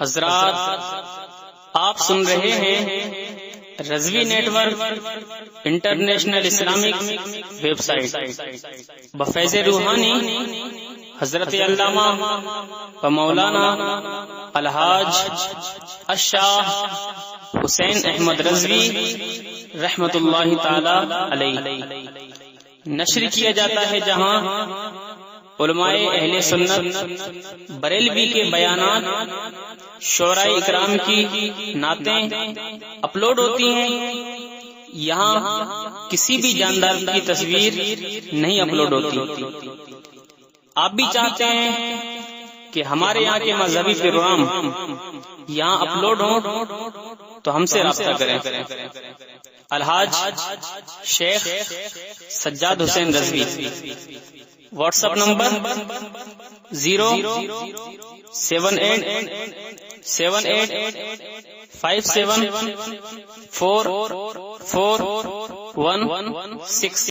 حضرات، آپ سن رہے ہیں Rizvi network international Islamic website بفیض روحانی حضرت علامہ و مولانا الحاج الشاہ حسین احمد رضوی رحمت اللہ تعالی علیہ نشر کیا جاتا ہے، جہاں علماء اہل سنت بریلوی کے بیانات، شعراء اکرام کی نعتیں اپلوڈ ہوتی ہیں۔ یہاں کسی بھی جاندار کی تصویر نہیں اپلوڈ ہوتی۔ آپ بھی چاہتے ہیں کہ ہمارے یہاں کے مذہبی پروگرام یہاں اپلوڈ ہوں تو ہم سے رابطہ کریں۔ الحاج شیخ سجاد حسین رضوی، واٹس ایپ نمبر 07857474416۔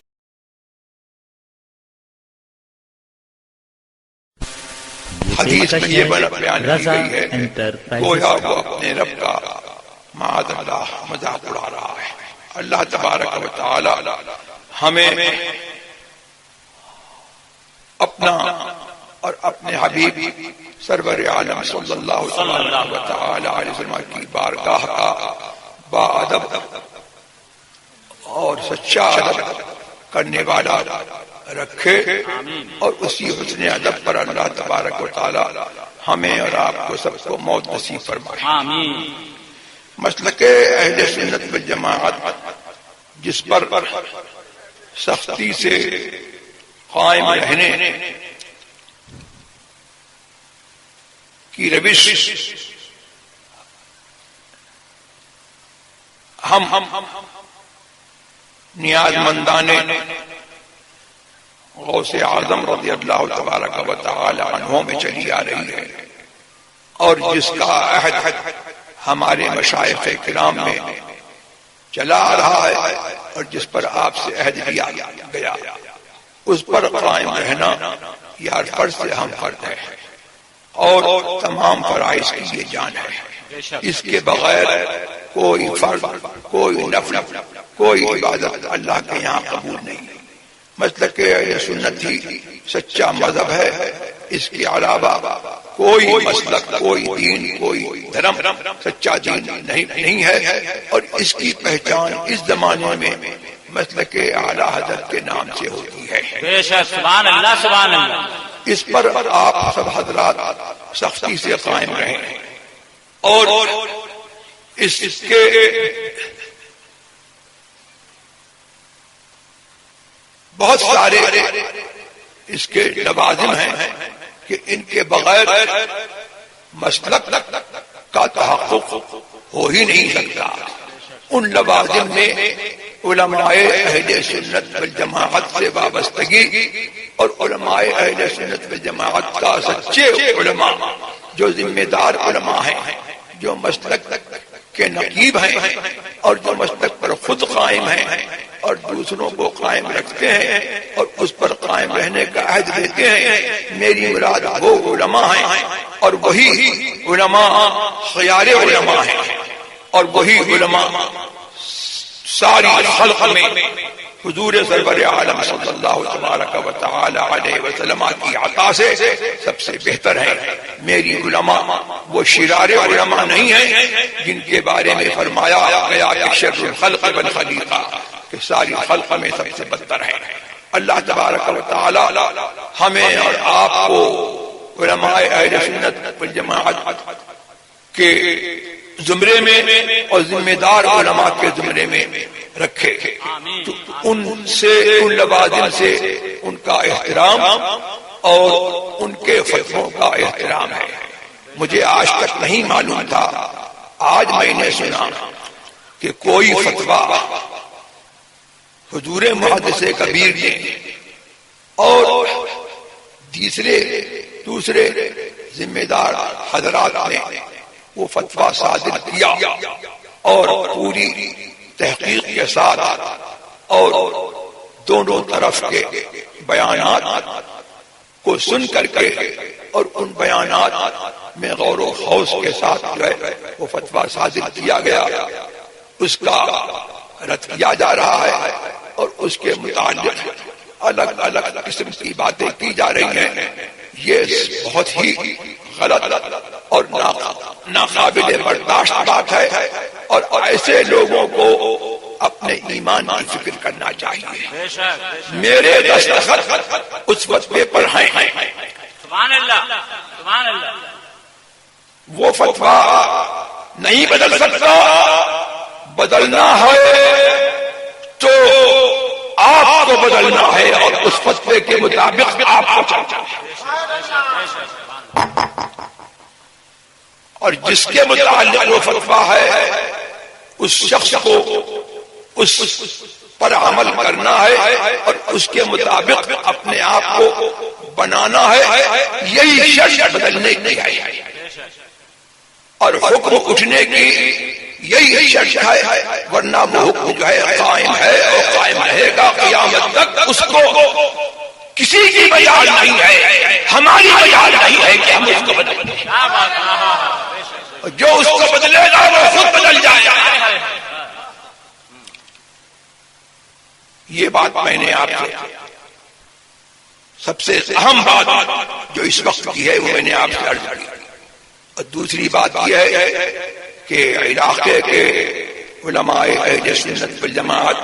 حدیث میں یہ بیان کی گئی ہے، گویا وہ اپنے رب کا معاذ اللہ مذاق اڑا رہا ہے۔ اللہ تبارک و تعالی ہمیں اپنا اور اپنے حبیب سرور عالم صلی اللہ تعالی علیہ وسلم کی بارگاہ کا با ادب اور سچا ادب کرنے والا رکھے، اور اسی حسن ادب پر اللہ تبارک و تعالی ہمیں اور آپ کو سب کو موت نصیب فرمائے۔ آمین۔ مسلک اہل سنت والجماعت جس پر سختی سے قائم رہنے کی روش ہم نیاز مندان غوث اعظم رضی اللہ تبارک و تعالی عنہ میں چلی آ رہی ہے، اور جس کا عہد ہمارے مشائخ کرام میں چلا آ رہا ہے، اور جس پر آپ سے عہد لیا گیا، اس پر قائم رہنا یا فرض سے ہم فرض ہے، اور تمام فرائض کی یہ جان ہے۔ اس کے بغیر کوئی فرض، کوئی نفل، کوئی عبادت اللہ کے یہاں قبول نہیں۔ مسلک اہل سنت ہی سچا مذہب ہے، اس کے علاوہ کوئی مسلک، کوئی دین، کوئی دھرم سچا دین نہیں ہے، اور اس کی پہچان اس زمانے میں مسلک اعلی حضرت کے نام سے ہوتی ہے۔ بے شک، سبحان اللہ سبحان اللہ۔ اس پر آپ سب حضرات سختی سے قائم رہیں، اور اس کے بہت سارے اس کے لوازم ہیں کہ ان کے بغیر مسلک کا تحقق ہو ہی نہیں سکتا۔ ان لوازم میں علماء اہل سنت والجماعت سے وابستگی، اور علماء اہل سنت والجماعت کا سچے علماء جو ذمہ دار علماء ہیں، جو مسلک کے نقیب ہیں، اور جو مسلک پر خود قائم ہیں اور دوسروں کو قائم رکھتے ہیں اور اس پر قائم رہنے کا عہد دیتے ہیں۔ میری مراد وہ علماء ہیں، اور وہی علماء خیار علماء ہیں، اور وہی علماء ساری خلق میں حضور سرور عالم صلی اللہ تبارک و تعالی علیہ وسلم کی عطا سے سب سے بہتر ہیں۔ میری علماء وہ شرار علماء نہیں ہیں جن کے بارے میں فرمایا گیا کہ شر الخلق والخلیقہ، کہ ساری خلق میں سب سے بدتر ہے۔ اللہ تبارک و تعالی ہمیں اور آپ کو علماء اہل سنت والجماعت کے زمرے میں اور ذمہ دار علماء کے زمرے میں رکھے، تو ان سے، ان لوازم سے ان کا احترام اور ان کے فتووں کا احترام ہے۔ مجھے آج تک نہیں معلوم تھا، آج میں نے سنا کہ کوئی فتویٰ حضور محدث کبیر نے اور دوسرے ذمہ دار حضرات نے وہ فتویٰ صادر کیا، اور پوری تحقیق کے ساتھ اور دونوں طرف کے بیانات کو سن کر کے اور ان بیانات میں غور و خوض کے ساتھ جو ہے وہ فتویٰ صادر کیا گیا، اس کا رد کیا جا رہا ہے اور اس کے متعلق الگ الگ قسم کی باتیں کی جا رہی ہیں. یہ بہت ہی غلط اور ناقابل برداشت بات ہے، اور ایسے لوگوں کو اپنے ایمان کی فکر کرنا چاہیے. میرے دستخط اس فتوے پر ہیں، سبحان اللہ سبحان اللہ. وہ فتویٰ نہیں بدل سکتا. بدلنا ہے تو آپ کو بدلنا ہے اور اس فتوے کے مطابق آپ کو چلنا ہے. اور جس کے متعلق وہ فتویٰ ہے اس شخص کو اس پر عمل کرنا ہے اور اس کے مطابق اپنے آپ کو بنانا ہے. یہی شرط بدلنے کی ہے اور حکم اٹھنے کی یہی شرط ہے، ورنہ وہ حکم جو ہے قائم ہے اور قائم رہے گا قیامت تک. اس کو کسی کی مجال نہیں ہے، ہماری مجال نہیں ہے کہ ہم اس کو بدلیں. جو اس کو بدلے گا وہ خود بدل جائے گا. یہ بات میں نے آپ سے سب سے اہم بات جو اس وقت کی ہے وہ میں نے آپ سے عرض کی. اور دوسری بات یہ ہے کہ علاقے کے علماء اہل سنت والجماعت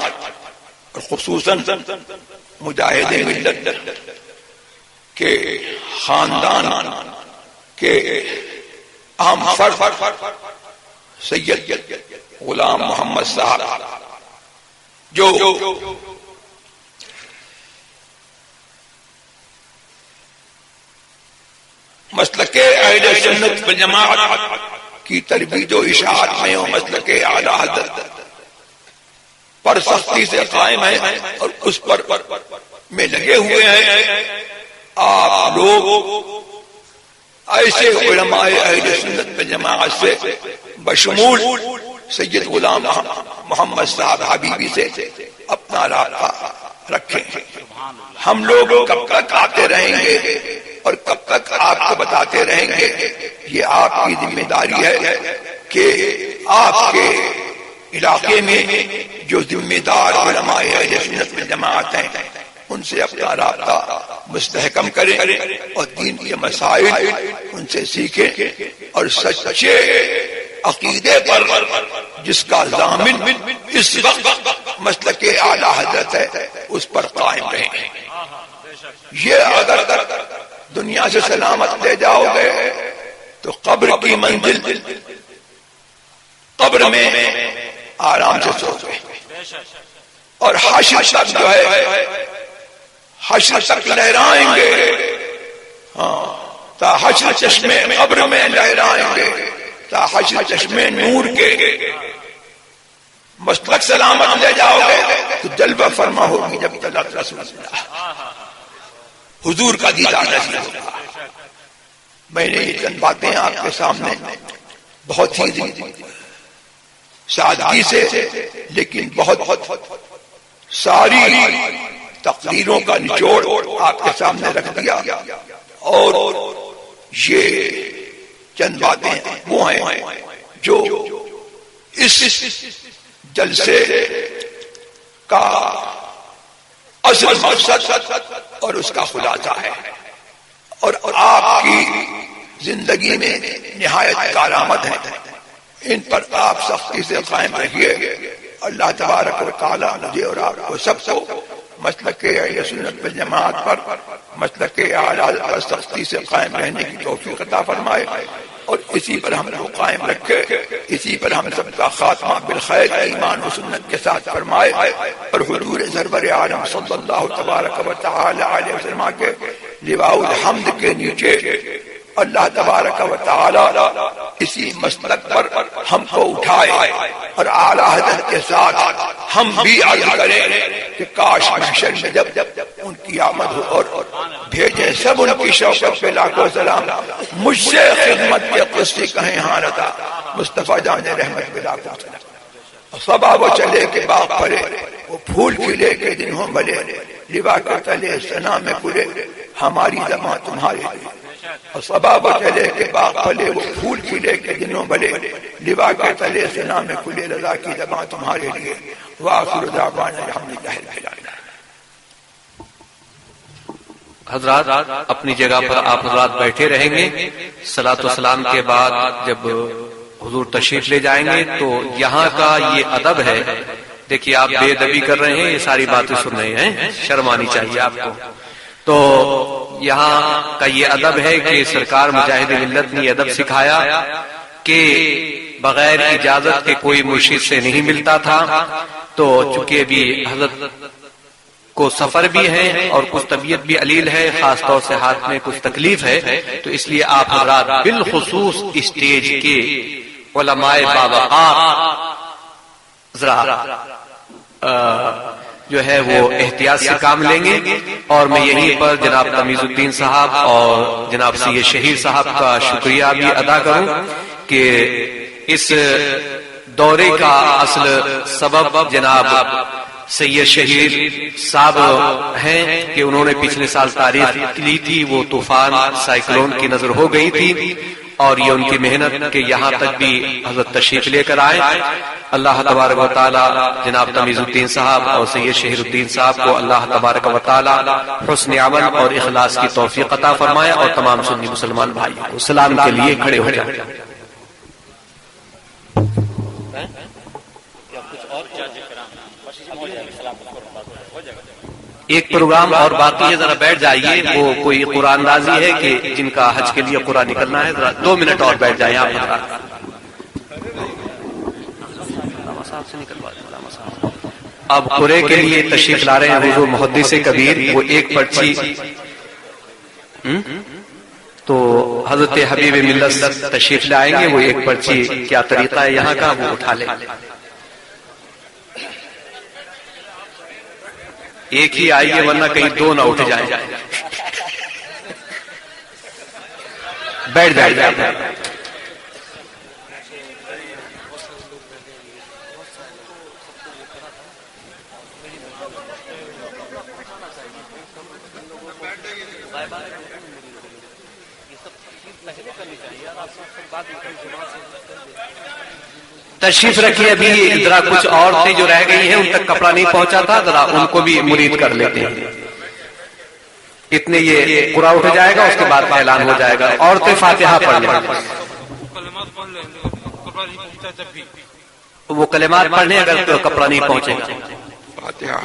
اور خصوصاً مجاہد ملت کے خاندان کے اہم فرد سید غلام محمد صاحب جو مسلک اہل سنت والجماعت کی تربیت و اشاعت میں وہ مسلک اعلی حضرت پر سختی سے قائم ہے اور اس پر میں لگے ہوئے ہیں. آپ لوگ ایسے علماء اہل سنت والجماعت سے بشمول سید غلام محمد صاحب حبیبی سے اپنا رابطہ رکھیں. ہم لوگ کب تک آتے رہیں گے اور کب تک آپ کو بتاتے رہیں گے. یہ آپ کی ذمہ داری ہے کہ آپ کے علاقے میں جو ذمہ دار علماء اہل سنت والجماعت ہیں ان سے اپنا رابطہ مستحکم کریں اور دین کے مسائل ان سے سیکھیں اور سچے عقیدے پر جس کا ضامن اس وقت مسلک اعلی حضرت ہے اس پر قائم رہیں. یہ اگر دنیا سے سلامت لے جاؤ گے تو قبر کی منزل قبر میں آرام سے سو گے اور حشر تک جو ہے حشر تک لہرائیں گے. ہاں تا حشر چشمے قبر میں لہرائیں گے، تا حشر چشمے نور کے مسلک سلامت لے جاؤ گے تو جلوہ فرما ہوگی جب تک رسول اللہ حضور کا دیدار نصیب ہوگا. میں نے یہ چند باتیں آپ کے سامنے بہت ہی سادگی سے لیکن بہت ساری تقریروں کا نچوڑ آپ کے سامنے رکھ دیا. اور یہ چند باتیں وہ ہیں جو اس جلسے کا اصل مقصد اور اس کا خلاصہ ہے اور آپ کی زندگی میں نہایت کارآمد ہے. ان پر آپ سختی سے قائم رہیے. اللہ تبارک و تعالی مجھے اور آپ کو سب کو مسلک اہل سنت والجماعت پر مسلک اعلی پر سختی سے قائم رہنے کی توفیق عطا فرمائے اور اسی پر ہم لوگ قائم رکھے. اسی پر ہم سب کا خاتمہ بالخیر ایمان و سنت کے ساتھ فرمائے اور حضور سرور عالم صلی اللہ تبارک و تعالی علیہ وسلم کے لواء الحمد کے نیچے اللہ تبارک و تعالی اسی مسلک پر ہم کو اٹھائے اور اعلی حضرت کے ساتھ ہم بھی عرض کریں کہ کاش محشر میں جب ان کی آمد ہو اور بھیجے سب ان کی شوقت پہ لاکھوں سلام. مجھ سے خدمت کے قصے کہیں ہاں رتا مصطفیٰ جان رحمت پہ لاکھوں سلام. صبا وہ چلے کے باغ پھلے وہ پھول کھلے کے دن ہوں بھلے لبا کے تلے ثنا میں پورے ہماری زبان تمہارے لیے، اور صبا چلے کے باغ پھلے وہ پھول کھلے کے دنوں بھلے، لوا کے تلے سے نام کھلے رضا کی زبان تمہارے لیے، وآخر دعوانا الحمدللہ رب العالمین۔ حضرات اپنی جگہ پر آپ حضرات بیٹھے رہیں گے، صلاۃ و سلام کے بعد جب حضور تشریف لے جائیں گے تو یہاں کا یہ ادب ہے، دیکھیے آپ بے ادبی کر رہے ہیں، یہ ساری باتیں سن رہے ہیں، شرم آنی چاہیے آپ کو۔ تو یہاں کا یہ ادب ہے کہ سرکار مجاہد ملت نے ادب سکھایا کہ بغیر اجازت کے کوئی مرشد سے نہیں ملتا تھا، تو چونکہ ابھی حضرت کو سفر بھی ہے اور کچھ طبیعت بھی علیل ہے، خاص طور سے ہاتھ میں کچھ تکلیف ہے، تو اس لیے آپ حضرات بالخصوص اسٹیج کے علماء باوقار ذرا جو ہے وہ احتیاط سے کام لیں گے، اور میں یہیں پر جناب تمیز الدین صاحب اور جناب سید شہیر صاحب کا شکریہ بھی ادا کروں کہ اس دورے کا اصل سبب جناب سید شہیر صاحب ہیں کہ انہوں نے پچھلے سال تاریخ لی تھی، وہ طوفان سائیکلون کی نظر ہو گئی تھی، اور یہ ان کی محنت کہ یہاں تک بھی حضرت تشریف لے کر آئے۔ اللہ تبارک و تعالی جناب تمیز الدین صاحب اور سید شہیر الدین صاحب کو اللہ تبارک و تعالی حسن عمل اور اخلاص کی توفیق عطا فرمائے، اور تمام سنی مسلمان بھائیوں کو سلام کے لیے کھڑے ہو جائیں۔ ایک پروگرام اور باقی ہے، ذرا بیٹھ جائیے، وہ کوئی قرآن اندازی ہے کہ جن کا حج کے لیے قرآن نکلنا ہے، ذرا 2 منٹ اور بیٹھ جائیں آپ۔ اب قرے کے لیے تشریف لا رہے ہیں حضور محدث کبیر، وہ ایک پرچی تو حضرت حبیب ملت تشریف لائیں گے، وہ ایک پرچی کیا طریقہ ہے یہاں کا وہ اٹھا لیں، ایک ہی آئیے ورنہ کہیں 2 نہ اٹھ جائیں، بیٹھ جائے۔ تشریف رکھیے، ابھی ذرا کچھ عورتیں جو رہ گئی ہیں ان تک کپڑا نہیں پہنچا تھا، ذرا ان کو بھی مرید کر لیتے ہیں، اتنے یہ قرآن اٹھ جائے گا، اس کے بعد اعلان ہو جائے گا۔ عورتیں فاتحہ پڑھ لیں، وہ کلمات پڑھ لیں اگر کپڑا نہیں پہنچے گا۔ فاتحہ۔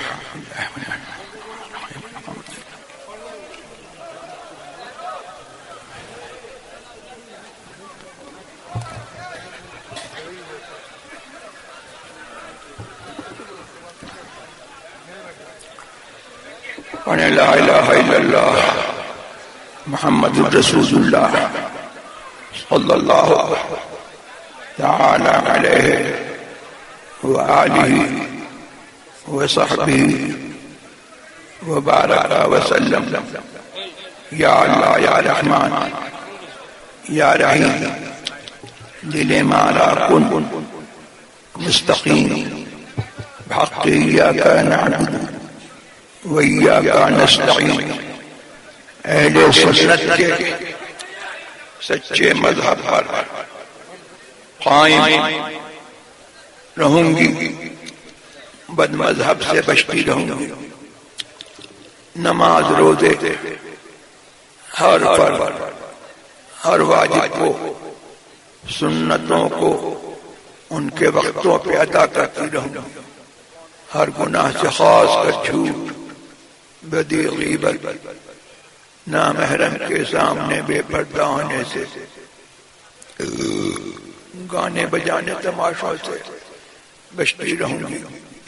لا الہ الا اللہ محمد رسول اللہ صلی اللہ تعالی علیہ وآلہ وصحبہ وبارک وسلم۔ یا اللہ یا رحمان یا رحیم، دل مارا کن مستقیم بحق ایاک نعبد وَإِيَّاكَ نَسْتَعِينُ۔ اہل سنت کے سچے مذہب پر قائم رہوں گی، بد مذہب سے بچتی رہوں گی، نماز روزے ہر فرض ہر واجب کو، سنتوں کو ان کے وقتوں پہ ادا کرتی رہوں گی، ہر گناہ سے خاص کر جھوٹ، بدی، غیبت، نامحرم کے سامنے بے پردہ ہونے سے، گانے بجانے تماشوں سے بچتی رہوں گی۔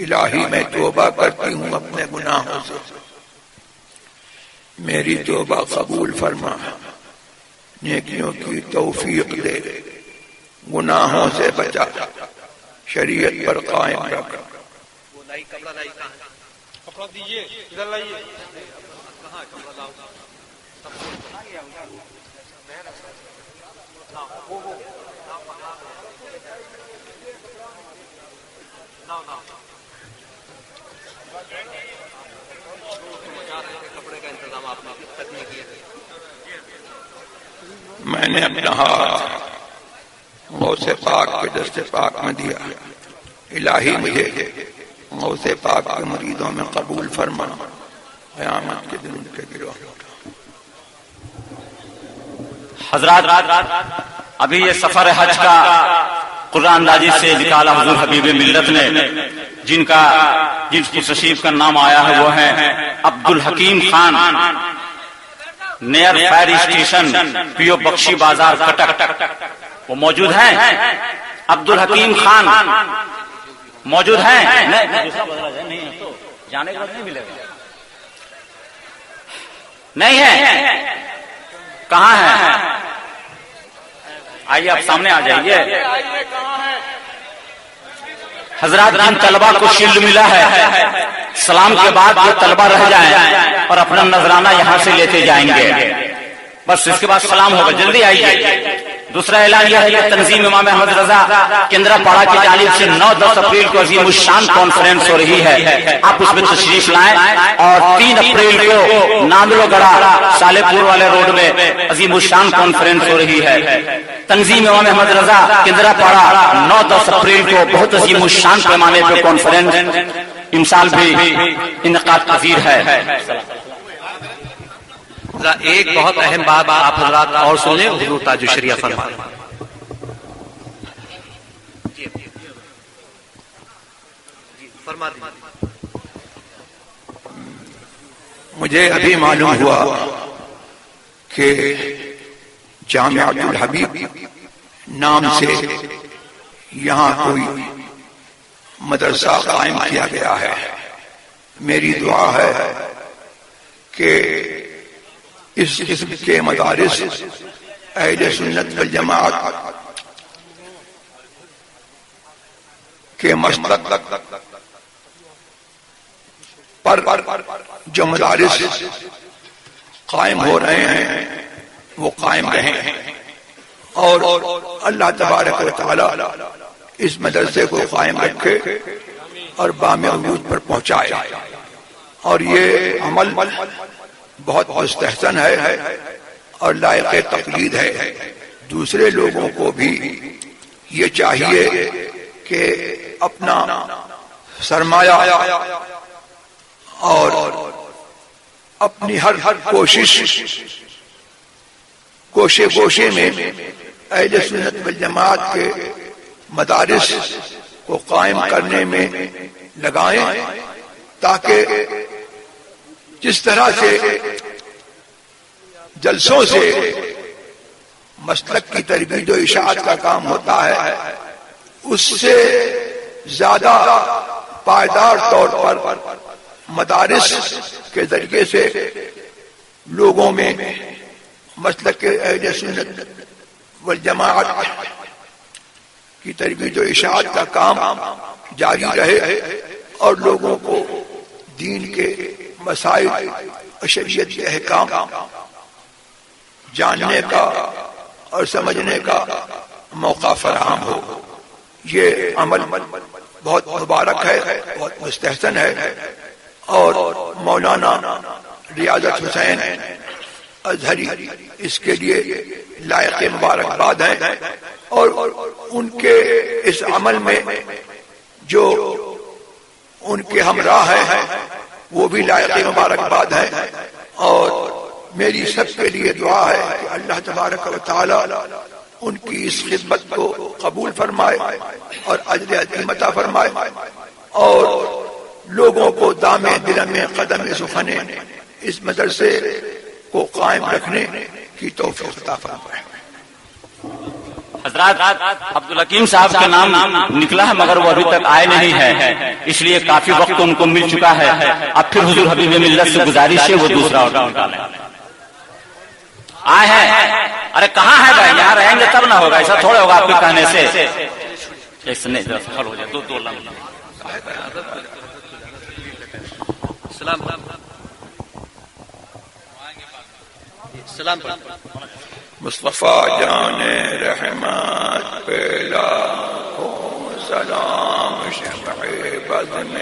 الہی میں توبہ کرتی ہوں اپنے گناہوں سے، میری توبہ قبول فرما، نیکیوں کی توفیق دے، گناہوں سے بچا، شریعت پر قائم رکھ۔ کپڑا دیجیے، ادھر لائیے۔ میں نے اپنا ہاتھ غوث پاک کے دست پاک میں دیا، الہی مجھے غوث پاک کے مریدوں میں قبول فرما، قیامت کے دن ان کے گروہ حضرات ابھی یہ سفر حج کا قرآن اندازی سے نکالا حضور حبیب ملت نے، جن کی تشریف کا نام آیا ہے وہ ہے Abdul Hakim Khan, near fire station پیو بخشی بازار کٹک، وہ موجود ہیں؟ عبدالحکیم خان موجود ہیں؟ نہیں تو جانے کا نہیں ملے گا، نہیں ہے، کہاں ہے؟ آئیے آپ سامنے آ جائیے۔ حضرات جن طلبہ کو شیلڈ ملا ہے، سلام کے بعد جو طلبہ رہ جائیں اور اپنا نذرانہ یہاں سے لیتے جائیں گے، بس اس کے بعد سلام ہوگا، جلدی آئیے۔ دوسرا اعلان یہ ہے کہ تنظیم امام احمد رضا کیندرا پاڑا کی جانب سے 9-10 اپریل کو عظیم الشان کانفرنس ہو رہی ہے، آپ اس میں تشریف لائیں، اور 3 اپریل کو ناندلو گڑھا سالے پور والے روڈ میں عظیم الشان کانفرنس ہو رہی ہے۔ تنظیم امام احمد رضا کیندرا پاڑا 9-10 اپریل کو بہت عظیم الشان پیمانے پہ کانفرنس امسال بھی انعقاد پذیر ہے۔ ایک بہت اہم بات آپ حضرات اور سنیں، حضور تاج الشریعہ فرمائیں۔ مجھے ابھی معلوم ہوا کہ جامعۃ الحبیب نام سے یہاں کوئی مدرسہ قائم کیا گیا ہے۔ میری دعا ہے کہ اس قسم کے مدارس اہل سنت والجماعت کے مسلک پر جو مدارس قائم ہو رہے ہیں وہ قائم رہیں، اور اللہ تبارک و تعالی اس مدرسے کو قائم رکھے اور بام عروج پر پہنچائے۔ اور یہ عمل بہت مستحسن ہے اور لائق تقلید ہے۔ دوسرے لوگوں کو بھی یہ چاہیے کہ اپنا سرمایہ اور اپنی ہر کوشے میں اہل سنت والجماعت کے مدارس کو قائم کرنے میں لگائیں، تاکہ جس طرح سے جلسوں سے مسلک کی تربیت و اشاعت کا کام ہوتا ہے، اس سے زیادہ پائیدار طور پر مدارس کے ذریعے سے لوگوں میں مسلک اہل سنت والجماعت کی تربیت و اشاعت کا کام جاری رہے، اور لوگوں کو دین کے مسائل اور شریعت کے احکام جاننے کا اور سمجھنے کا موقع فراہم ہو۔ یہ عمل بہت مبارک ہے، بہت مستحسن ہے، اور مولانا ریاضت حسین ازہری اس کے لیے لائق مبارکباد ہیں، اور ان کے اس عمل میں جو ان کے ہمراہ ہیں وہ بھی لائق مبارکباد ہے۔ اور میری سب کے لیے دعا ہے کہ اللہ تبارک و تعالی ان کی اس خدمت کو قبول فرمائے اور اجر عظیم عطا فرمائے، اور لوگوں کو دام دلم قدم سخنے اس مدرسے کو قائم رکھنے کی توفیق عطا فرمائے۔ حضرات عبدالحکیم صاحب کا نام نکلا ہے مگر وہ ابھی تک آئے نہیں ہے، اس لیے کافی وقت ان کو مل چکا ہے۔ اب پھر حضور حبیب ملت سے گزارش ہے وہ دوسرا آرڈر نکالیں۔ آئے ہیں؟ ارے کہاں ہے بھائی؟ یہاں رہیں گے تب نہ ہوگا، ایسا تھوڑا ہوگا آپ کے کہنے سے۔ ایسا نہیں، ذرا سفر ہو جائے، دو لمحہ۔ سلام مصطفیٰ جان رحمت پہ لاکھوں سلام، شمع بزم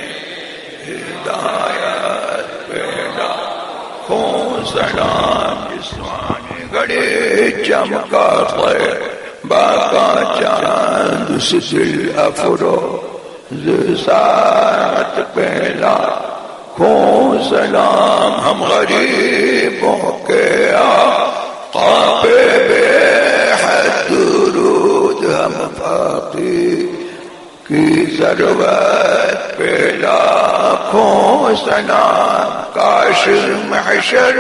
ہدایت پہ لاکھوں خون سلام جسمانی گڑے چمکا خیر باقا چاند سل افرو ساعت پہلا خون سلام ہم غریبوں کے آقا پہ بے حد درود ہم فقیر کی ضرورت پہ لاکھوں سلام کاش محشر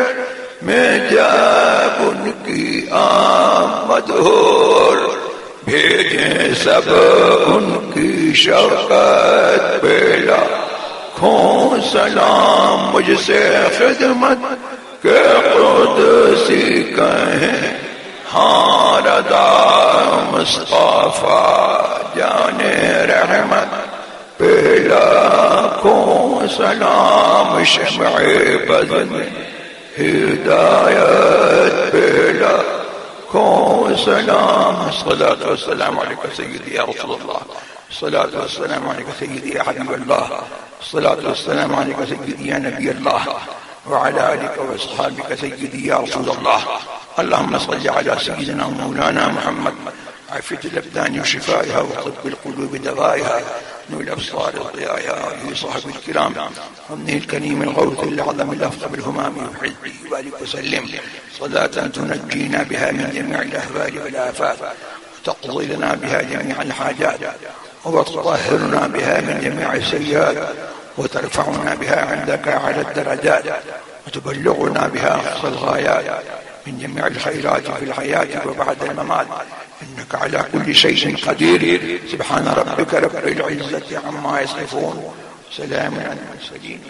میں جب ان کی آمد ہو بھیجیں سب ان کی شوقت پہ لاکھوں سلام مجھ سے خدمت کے قدسی کہیں ہاں رضا مصطفیٰ جانے رحمت پہ لاکھوں سلام شمع بزم ہدایت پہ لاکھوں سلام الصلاة والسلام علیکہ سیدی یا رسول اللہ الصلاة والسلام علیکہ سیدی یا حبیب اللہ الصلاة والسلام علیکہ سیدی یا نبی اللہ وعلى آلك وأصحابك سيدي يا رسول الله اللهم صل على سيدنا ومولانا محمد عافية الأبدان وشفائها وطب القلوب دوائها نور الأبصار وضيائها وآله صحبه الكرام وابنه الكريم الغوث الأعظم الأفضل بالهمام وحزبه وآله وسلم صلاة تنجينا بها من جميع الأهوال والآفات وتقضي لنا بها جميع الحاجات وتطهرنا بها من جميع السيئات وترفعنا بها عندك على الدرجات وتبلغنا بها أقصى الغايات من جميع الخيرات في الحياة وبعد الممات إنك على كل شيء قدير سبحان ربك رب العزة عما يصفون سلام على المرسلين.